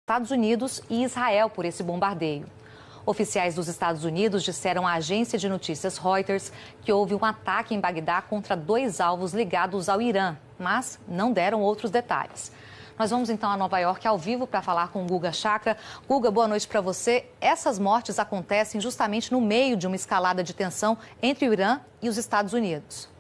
Estados Unidos e Israel por esse bombardeio. Oficiais dos Estados Unidos disseram à agência de notícias Reuters que houve um ataque em Bagdá contra 2 alvos ligados ao Irã, mas não deram outros detalhes. Nós vamos então a Nova York ao vivo para falar com o Guga Chakra. Guga, boa noite para você. Essas mortes acontecem justamente no meio de uma escalada de tensão entre o Irã e os Estados Unidos.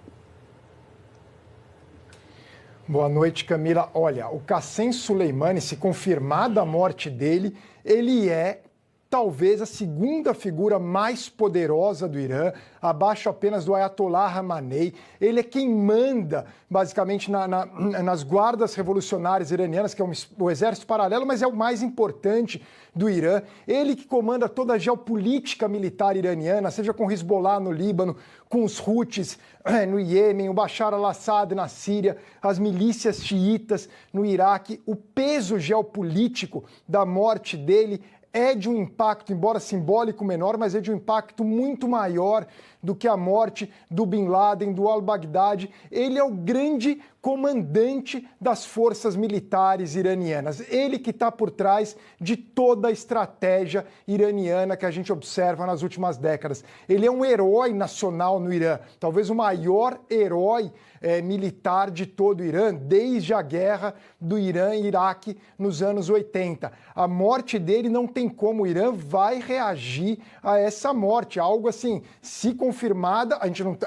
Boa noite, Camila. Olha, o Qassem Soleimani, se confirmada a morte dele, ele é talvez a segunda figura mais poderosa do Irã, abaixo apenas do Ayatollah Khamenei. Ele é quem manda, basicamente, nas guardas revolucionárias iranianas, que é o exército paralelo, mas é o mais importante do Irã. Ele que comanda toda a geopolítica militar iraniana, seja com Hezbollah no Líbano, com os Houthis no Iêmen, o Bashar al-Assad na Síria, as milícias xiitas no Iraque. O peso geopolítico da morte dele é de um impacto, embora simbólico menor, mas é de um impacto muito maior do que a morte do Bin Laden, do al-Baghdadi. Ele é o grande comandante das forças militares iranianas. Ele que está por trás de toda a estratégia iraniana que a gente observa nas últimas décadas. Ele é um herói nacional no Irã, talvez o maior herói militar de todo o Irã, desde a guerra do Irã e Iraque nos anos 80. A morte dele não tem como, o Irã vai reagir a essa morte, algo assim, se confirmada, a gente não,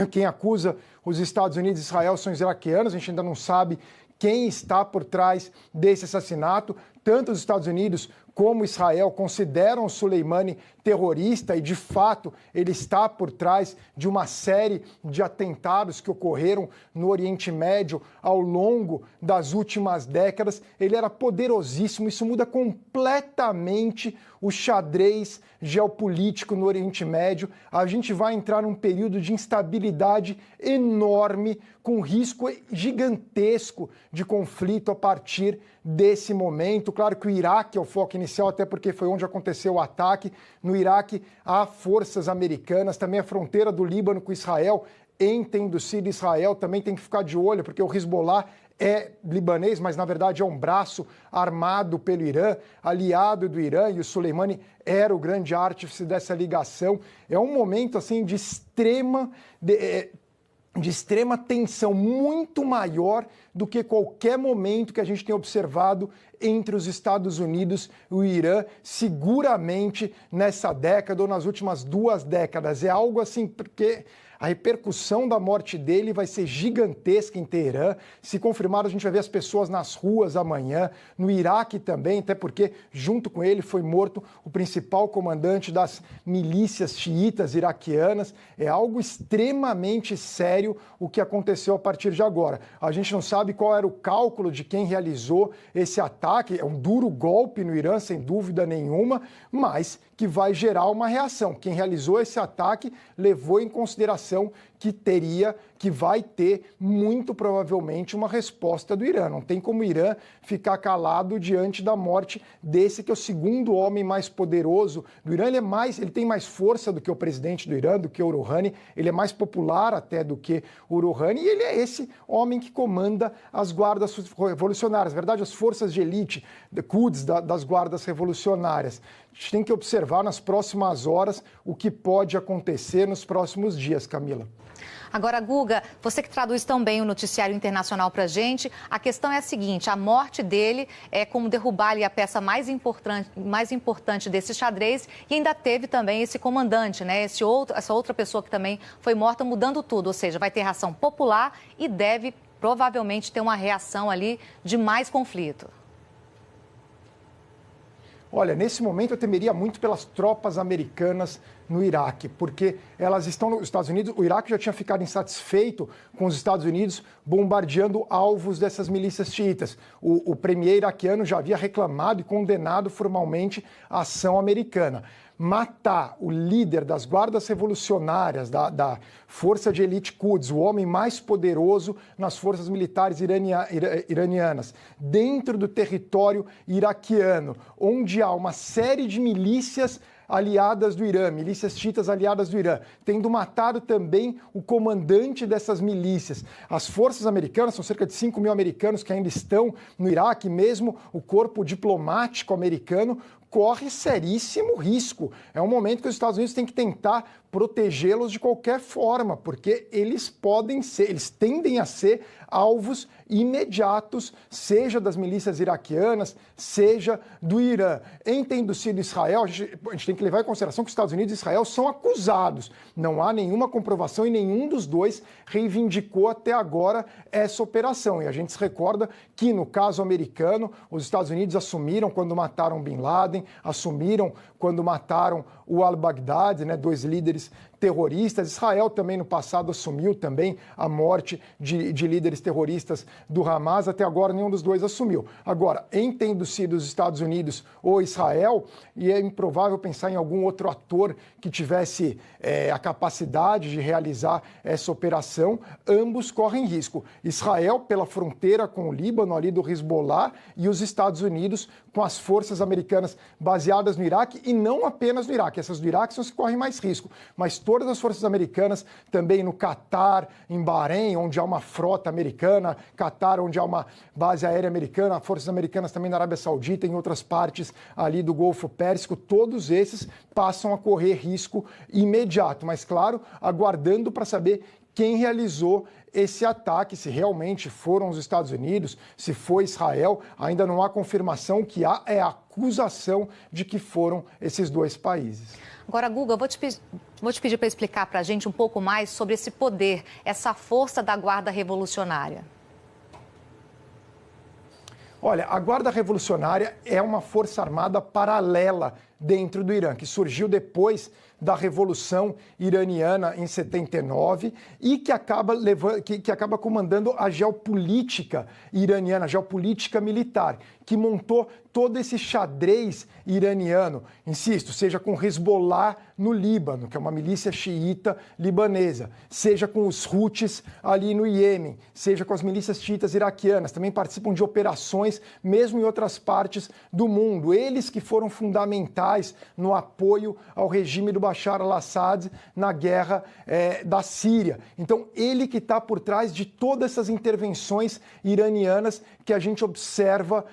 quem acusa os Estados Unidos e Israel são os iraquianos, a gente ainda não sabe quem está por trás desse assassinato. Tanto os Estados Unidos como Israel consideram o Soleimani terrorista e, de fato, ele está por trás de uma série de atentados que ocorreram no Oriente Médio ao longo das últimas décadas. Ele era poderosíssimo, isso muda completamente o xadrez geopolítico no Oriente Médio. A gente vai entrar num período de instabilidade enorme, com risco gigantesco de conflito a partir desse momento. Claro que o Iraque é o foco inicial, até porque foi onde aconteceu o ataque. No Iraque há forças americanas, também a fronteira do Líbano com Israel, entre Síria e Israel, também tem que ficar de olho, porque o Hezbollah é libanês, mas na verdade é um braço armado pelo Irã, aliado do Irã, e o Soleimani era o grande artífice dessa ligação. É um momento assim de extrema tensão, muito maior do que qualquer momento que a gente tem observado entre os Estados Unidos e o Irã, seguramente nessa década ou nas últimas 2 décadas. É algo assim, porque a repercussão da morte dele vai ser gigantesca em Teherã. Se confirmado, a gente vai ver as pessoas nas ruas amanhã. No Iraque também, até porque junto com ele foi morto o principal comandante das milícias xiitas iraquianas. É algo extremamente sério o que aconteceu a partir de agora. A gente não sabe qual era o cálculo de quem realizou esse ataque. É um duro golpe no Irã, sem dúvida nenhuma, mas que vai gerar uma reação. Quem realizou esse ataque levou em consideração que vai ter, muito provavelmente, uma resposta do Irã. Não tem como o Irã ficar calado diante da morte desse, que é o segundo homem mais poderoso do Irã. Ele tem mais força do que o presidente do Irã, do que o Rouhani, ele é mais popular até do que o Rouhani, e ele é esse homem que comanda as guardas revolucionárias, na verdade, as forças de elite, Quds, das guardas revolucionárias. A gente tem que observar nas próximas horas o que pode acontecer nos próximos dias, Camila. Agora, Guga, você que traduz tão bem o noticiário internacional para a gente, a questão é a seguinte: a morte dele é como derrubar ali a peça mais importante desse xadrez, e ainda teve também esse comandante, né? Essa outra pessoa que também foi morta, mudando tudo, ou seja, vai ter reação popular e deve provavelmente ter uma reação ali de mais conflito. Olha, nesse momento eu temeria muito pelas tropas americanas no Iraque, porque elas estão nos Estados Unidos. O Iraque já tinha ficado insatisfeito com os Estados Unidos bombardeando alvos dessas milícias xiitas. O premier iraquiano já havia reclamado e condenado formalmente a ação americana. Matar o líder das guardas revolucionárias, da força de elite Quds, o homem mais poderoso nas forças militares iranianas, dentro do território iraquiano, onde há uma série de milícias aliadas do Irã, milícias xiitas aliadas do Irã, tendo matado também o comandante dessas milícias. As forças americanas, são cerca de 5 mil americanos que ainda estão no Iraque, mesmo o corpo diplomático americano corre seríssimo risco. É um momento que os Estados Unidos têm que tentar protegê-los de qualquer forma, porque eles tendem a ser alvos imediatos, seja das milícias iraquianas, seja do Irã. Em tendo sido Israel, a gente tem que levar em consideração que os Estados Unidos e Israel são acusados. Não há nenhuma comprovação e nenhum dos dois reivindicou até agora essa operação. E a gente se recorda que, no caso americano, os Estados Unidos assumiram quando mataram Bin Laden, assumiram quando mataram o al-Baghdadi, né, 2 líderes terroristas. Israel também no passado assumiu também a morte de líderes terroristas do Hamas. Até agora nenhum dos dois assumiu. Agora, em tendo sido os Estados Unidos ou Israel, e é improvável pensar em algum outro ator que tivesse a capacidade de realizar essa operação, ambos correm risco. Israel pela fronteira com o Líbano, ali do Hezbollah, e os Estados Unidos com as forças americanas baseadas no Iraque, e não apenas no Iraque. Essas do Iraque são as que correm mais risco, mas todas as forças americanas também no Catar, em Bahrein, onde há uma frota americana, Catar, onde há uma base aérea americana, forças americanas também na Arábia Saudita, em outras partes ali do Golfo Pérsico, todos esses passam a correr risco imediato, mas claro, aguardando para saber quem realizou esse ataque, se realmente foram os Estados Unidos, se foi Israel. Ainda não há confirmação, que há é a acusação de que foram esses 2 países. Agora, Guga, vou te pedir para explicar para a gente um pouco mais sobre esse poder, essa força da Guarda Revolucionária. Olha, a Guarda Revolucionária é uma força armada paralela dentro do Irã, que surgiu depois da Revolução Iraniana em 79 e que acaba comandando a geopolítica iraniana, a geopolítica militar, que montou todo esse xadrez iraniano, insisto, seja com Hezbollah no Líbano, que é uma milícia xiita libanesa, seja com os Houthis ali no Iêmen, seja com as milícias xiitas iraquianas, também participam de operações mesmo em outras partes do mundo. Eles que foram fundamentais no apoio ao regime do Bashar al-Assad na guerra da Síria. Então, ele que está por trás de todas essas intervenções iranianas que a gente observa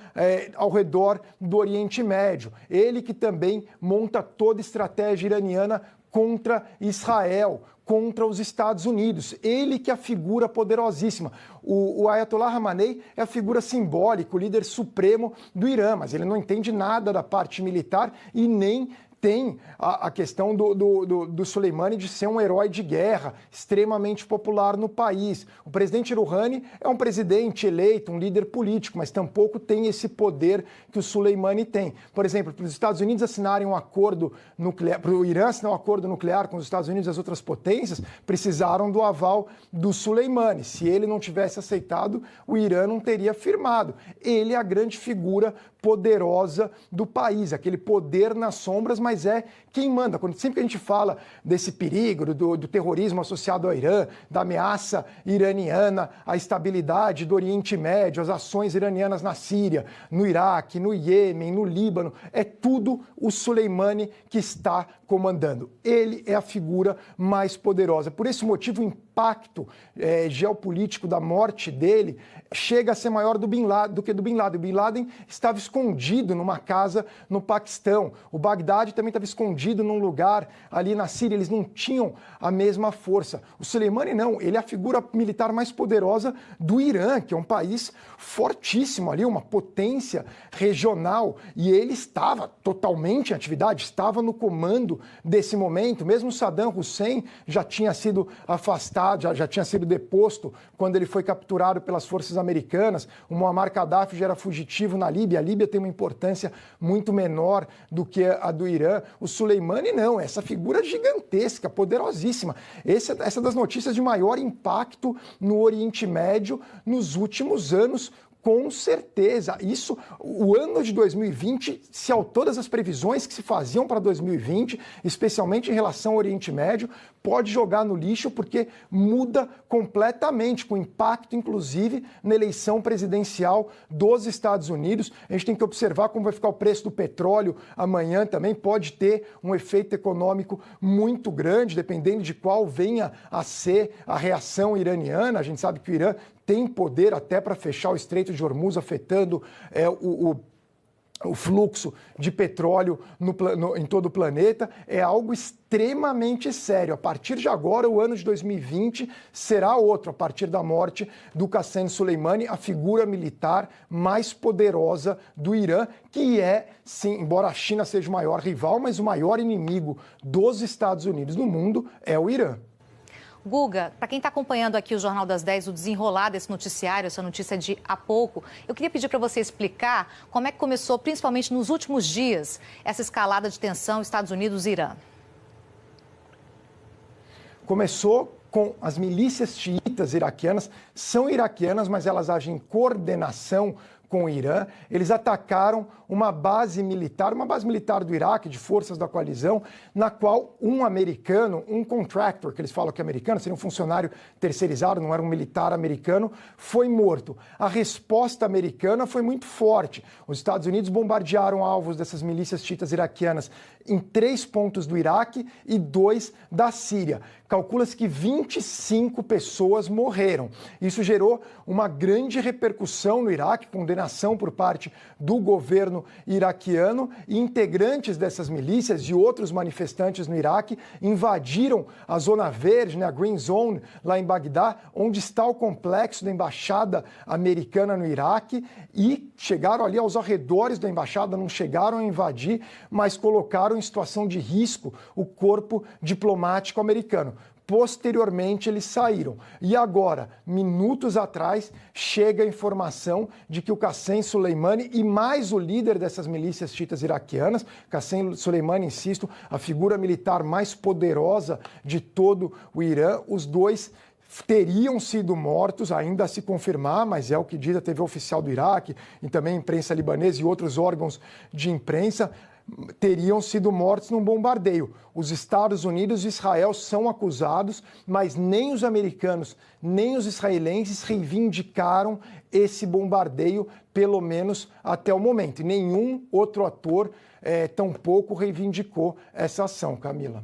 ao redor do Oriente Médio. Ele que também monta toda a estratégia iraniana contra Israel, contra os Estados Unidos. Ele que é a figura poderosíssima. O Ayatollah Khamenei é a figura simbólica, o líder supremo do Irã, mas ele não entende nada da parte militar e nem tem a questão do Soleimani de ser um herói de guerra, extremamente popular no país. O presidente Rouhani é um presidente eleito, um líder político, mas tampouco tem esse poder que o Soleimani tem. Por exemplo, para os Estados Unidos assinarem um acordo nuclear, para o Irã assinar um acordo nuclear com os Estados Unidos e as outras potências, precisaram do aval do Soleimani. Se ele não tivesse aceitado, o Irã não teria firmado. Ele é a grande figura poderosa do país, aquele poder nas sombras, mas é quem manda. Sempre que a gente fala desse perigo, do terrorismo associado ao Irã, da ameaça iraniana, à estabilidade do Oriente Médio, as ações iranianas na Síria, no Iraque, no Iêmen, no Líbano, é tudo o Soleimani que está comandando. Ele é a figura mais poderosa. Por esse motivo, o impacto geopolítico da morte dele chega a ser maior do que do Bin Laden. O Bin Laden estava escondido numa casa no Paquistão. O Baghdadi também estava escondido num lugar ali na Síria. Eles não tinham a mesma força. O Soleimani não. Ele é a figura militar mais poderosa do Irã, que é um país fortíssimo ali, uma potência regional. E ele estava totalmente em atividade, estava no comando desse momento. Mesmo Saddam Hussein já tinha sido afastado, já tinha sido deposto quando ele foi capturado pelas forças americanas. O Muammar Gaddafi já era fugitivo na Líbia. A Líbia tem uma importância muito menor do que a do Irã. O Soleimani não, essa figura gigantesca, poderosíssima. Essa é das notícias de maior impacto no Oriente Médio nos últimos anos, Com certeza. Isso, o ano de 2020, se todas as previsões que se faziam para 2020, especialmente em relação ao Oriente Médio, pode jogar no lixo porque muda completamente, com impacto, inclusive, na eleição presidencial dos Estados Unidos. A gente tem que observar como vai ficar o preço do petróleo amanhã também. Pode ter um efeito econômico muito grande, dependendo de qual venha a ser a reação iraniana. A gente sabe que o Irã tem poder até para fechar o Estreito de Hormuz, afetando o fluxo de petróleo em todo o planeta. É algo extremamente sério. A partir de agora, o ano de 2020 será outro, a partir da morte do Qassem Soleimani, a figura militar mais poderosa do Irã, que é, sim, embora a China seja o maior rival, mas o maior inimigo dos Estados Unidos no mundo é o Irã. Guga, para quem está acompanhando aqui o Jornal das 10, o desenrolar desse noticiário, essa notícia de há pouco, eu queria pedir para você explicar como é que começou, principalmente nos últimos dias, essa escalada de tensão Estados Unidos-Irã. Começou com as milícias xiitas iraquianas, são iraquianas, mas elas agem em coordenação com o Irã. Eles atacaram uma base militar do Iraque, de forças da coalizão, na qual um americano, um contractor, que eles falam que é americano, seria um funcionário terceirizado, não era um militar americano, foi morto. A resposta americana foi muito forte. Os Estados Unidos bombardearam alvos dessas milícias xiitas iraquianas em 3 pontos do Iraque e 2 da Síria. Calcula-se que 25 pessoas morreram. Isso gerou uma grande repercussão no Iraque, condenação por parte do governo iraquiano, e integrantes dessas milícias e outros manifestantes no Iraque invadiram a Zona Verde, a Green Zone, lá em Bagdá, onde está o complexo da Embaixada Americana no Iraque, e chegaram ali aos arredores da embaixada, não chegaram a invadir, mas colocaram em situação de risco o corpo diplomático americano. Posteriormente, eles saíram. E agora, minutos atrás, chega a informação de que o Qassem Soleimani e mais o líder dessas milícias xiitas iraquianas, Qassem Soleimani, insisto, a figura militar mais poderosa de todo o Irã, os dois teriam sido mortos, ainda a se confirmar, mas é o que diz a TV oficial do Iraque e também a imprensa libanesa e outros órgãos de imprensa, teriam sido mortos num bombardeio. Os Estados Unidos e Israel são acusados, mas nem os americanos, nem os israelenses reivindicaram esse bombardeio, pelo menos até o momento. E nenhum outro ator tampouco reivindicou essa ação, Camila.